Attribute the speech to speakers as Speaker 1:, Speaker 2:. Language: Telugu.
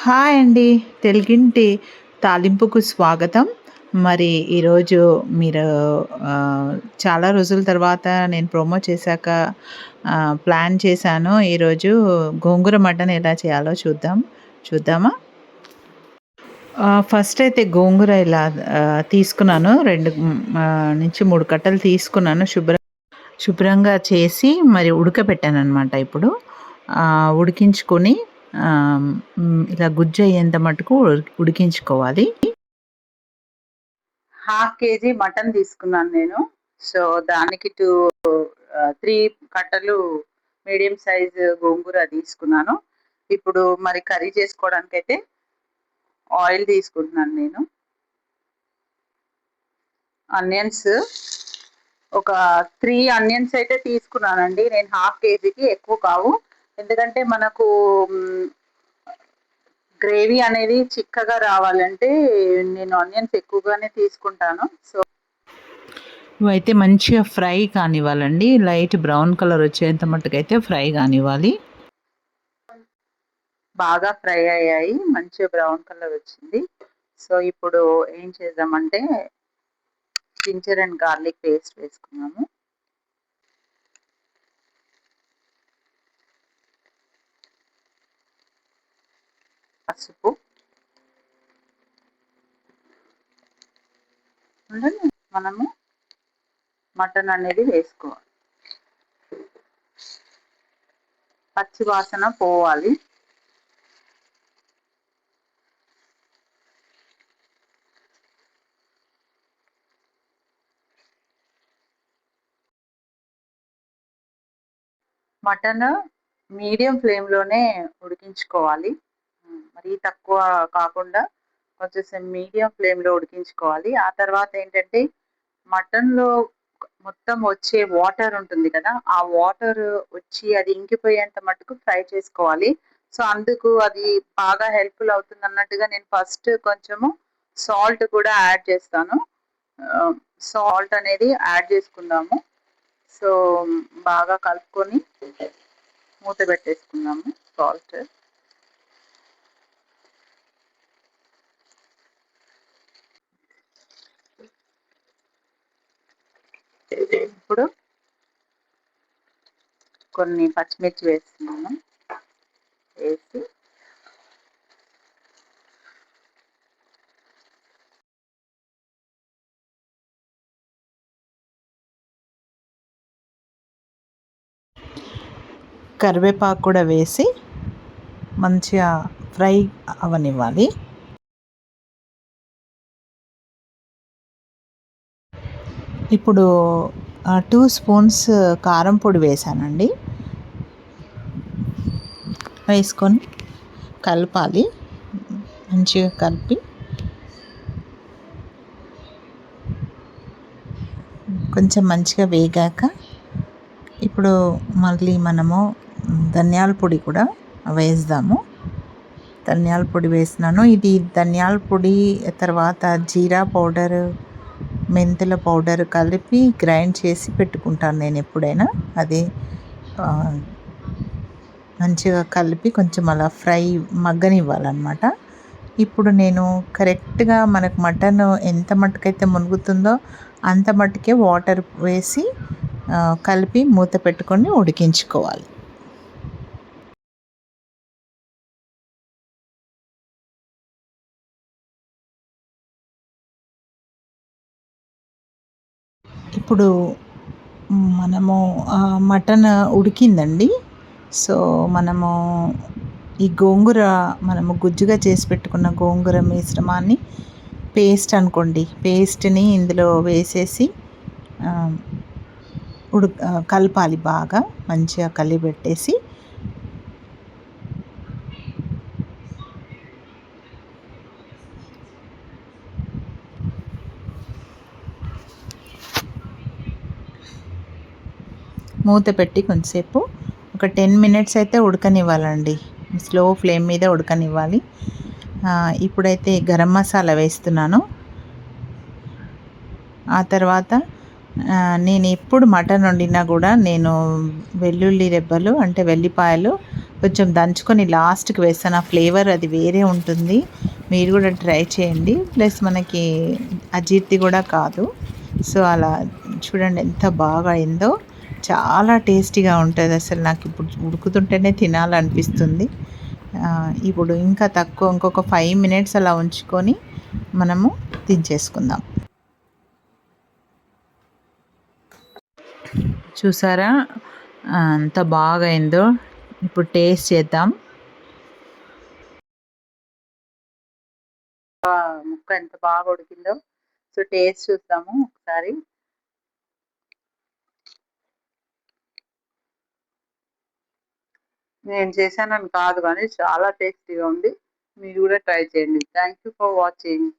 Speaker 1: హాయ్ అండి. తెలుగింటి తాలింపుకు స్వాగతం. మరి ఈరోజు మీరు చాలా రోజుల తర్వాత నేను ప్రోమో చేశాక ప్లాన్ చేశాను. ఈరోజు గోంగూర మటన్ ఎలా చేయాలో చూద్దామా? ఫస్ట్ అయితే గోంగూర ఇలా తీసుకున్నాను. 2-3 కట్టలు తీసుకున్నాను. శుభ్రంగా చేసి మరి ఉడకబెట్టాననమాట ఇప్పుడు. ఉడికించుకొని ఇలా గుజ్జయ్యేంత మటుకు ఉడికించుకోవాలి. హాఫ్ కేజీ మటన్ తీసుకున్నాను నేను. సో, దానికి 3 కట్టలు మీడియం సైజు గోంగూర తీసుకున్నాను. ఇప్పుడు మరి కర్రీ చేసుకోవడానికైతే ఆయిల్ తీసుకుంటున్నాను నేను. ఆనియన్స్ ఒక 3 ఆనియన్స్ అయితే తీసుకున్నానండి. నేను హాఫ్ కేజీకి ఎక్కువ కావు. ఎందుకంటే మనకు గ్రేవీ అనేది చిక్కగా రావాలంటే నేను ఆనియన్స్ ఎక్కువగానే తీసుకుంటాను. సో, ఇవైతే మంచిగా ఫ్రై కానివ్వాలండి. లైట్ బ్రౌన్ కలర్ వచ్చేంత మట్టుకైతే ఫ్రై కానివ్వాలి. బాగా ఫ్రై అయ్యాయి. మంచిగా బ్రౌన్ కలర్ వచ్చింది. సో, ఇప్పుడు ఏం చేద్దామంటే జింజర్ అండ్ గార్లిక్ పేస్ట్ వేసుకున్నాము. పసుపు, మనము మటన్ అనేది వేసుకోవాలి. పచ్చి వాసన పోవాలి. మటన్ మీడియం ఫ్లేమ్లోనే ఉడికించుకోవాలి. మరీ తక్కువ కాకుండా కొంచెం మీడియం ఫ్లేమ్లో ఉడికించుకోవాలి. ఆ తర్వాత ఏంటంటే మటన్లో మొత్తం వచ్చే వాటర్ ఉంటుంది కదా, ఆ వాటర్ వచ్చి అది ఇంకిపోయేంత మటుకు ఫ్రై చేసుకోవాలి. సో, అందుకు అది బాగా హెల్ప్ఫుల్ అవుతుంది అన్నట్టుగా నేను ఫస్ట్ కొంచెము సాల్ట్ కూడా యాడ్ చేస్తాను. సాల్ట్ అనేది యాడ్ చేసుకుందాము. సో, బాగా కలుపుకొని మూత పెట్టేసుకుందాము. సాల్ట్ ఇప్పుడు కొన్ని పచ్చిమిర్చి వేస్తున్నాను. వేసి కరివేపాకు కూడా వేసి మంచిగా ఫ్రై అవనివ్వాలి. ఇప్పుడు 2 స్పూన్స్ కారం పొడి వేసానండి. వేసుకొని కలపాలి. మంచిగా కలిపి కొంచెం మంచిగా వేగాక ఇప్పుడు మళ్ళీ మనము ధనియాల పొడి కూడా వేద్దాము. ధనియాల పొడి వేసినాను. ఇది ధనియాల పొడి తర్వాత జీరా పౌడర్, మెంతుల పౌడర్ కలిపి గ్రైండ్ చేసి పెట్టుకుంటాను నేను ఎప్పుడైనా. అది మంచిగా కలిపి కొంచెం అలా ఫ్రై మగ్గనివ్వాలన్నమాట. ఇప్పుడు నేను కరెక్ట్గా మనకు మటన్ ఎంత మట్టుకైతే మునుగుతుందో అంత మట్టుకే వాటర్ వేసి కలిపి మూత పెట్టుకొని ఉడికించుకోవాలి. ఇప్పుడు మనము మటన్ ఉడికిందండి. సో, మనము ఈ గోంగూర మనము గుజ్జుగా చేసి పెట్టుకున్న గోంగూర మిశ్రమాన్ని పేస్ట్ని ఇందులో వేసేసి కలపాలి. బాగా మంచిగా కలిపెట్టేసి మూత పెట్టి కొంచెంసేపు ఒక 10 మినిట్స్ అయితే ఉడకనివ్వాలండి. స్లో ఫ్లేమ్ మీద ఉడకనివ్వాలి. ఇప్పుడైతే గరం మసాలా వేస్తున్నాను. ఆ తర్వాత నేను ఎప్పుడు మటన్ వండినా కూడా నేను వెల్లుల్లి రెబ్బలు అంటే వెల్లిపాయలు
Speaker 2: కొంచెం దంచుకొని లాస్ట్కి వేస్తాను. ఆ ఫ్లేవర్ అది వేరే ఉంటుంది. మీరు కూడా ట్రై చేయండి. ప్లస్ మనకి అజీర్తి కూడా కాదు. సో అలా చూడండి ఎంత బాగా అయిందో. చాలా టేస్టీగా ఉంటుంది. అసలు నాకు ఇప్పుడు ఉడుకుతుంటేనే తినాలనిపిస్తుంది. ఇప్పుడు ఇంకా తక్కువ ఇంకొక 5 మినిట్స్ అలా ఉంచుకొని మనము దించేసుకుందాం. చూసారా ఎంత బాగా అయిందో. ఇప్పుడు టేస్ట్ చేద్దాం.
Speaker 1: ముక్క ఎంత బాగా ఉడికిందో. సో టేస్ట్ చూద్దాము ఒకసారి. నేను చేశానని కాదు కానీ చాలా టేస్టీగా ఉంది. మీరు కూడా ట్రై చేయండి. Thank you for watching.